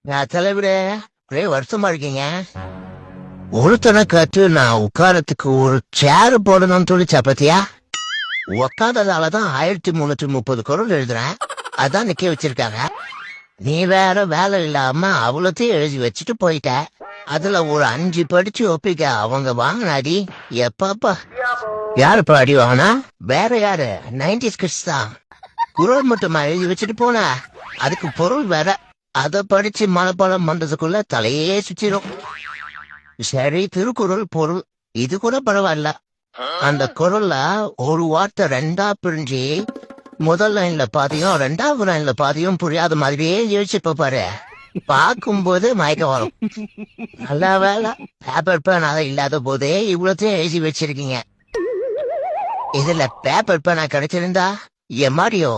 நான் தலைவிட ஒரே வருஷமா இருக்கீங்க. ஒருத்தனை கட்டு நான் உட்காரத்துக்கு ஒரு சேர் போடணும்னு சொல்லிச்சா பத்தியா? உக்காததாலதான் 1330 குரல் எழுதுறேன். அதான் நிக்க வச்சிருக்காங்க. நீ வேற வேலை இல்லாம அவ்வளோத்தையும் எழுதி வச்சுட்டு போயிட்ட. அதுல ஒரு 5 படிச்சு ஒப்பிக்க அவங்க வாங்கினாடி. எப்பப்பா யாருப்பா அடி வாங்கினா? வேற யாரு? 90s கிட்ஸ் தான். குரல் மட்டுமா எழுதி வச்சுட்டு போன? அதுக்கு பொருள் வேற. அத படிச்சு மனப்பாடம் பண்றதுக்குள்ள தலையே சுற்றிடும். சரி, திருக்குறள் பொருள் இது கூட பரவாயில்ல. அந்த குரல்ல ஒரு வார்த்தை 2ஆ பிரிஞ்சு முதல் லைன்ல பாதியும் 2வது லைன்ல பாதியும் புரியாத மாதிரியே யோசிச்சு பாரு. பார்க்கும்போது மயக்கம் வரும். நல்ல வேலை பேப்பர் பேன் அதை இல்லாத போதே இவ்வளோத்தையும் எழுதி வச்சிருக்கீங்க. இதுல பேப்பர் பேனா கிடைச்சிருந்தா என் மாதிரியோ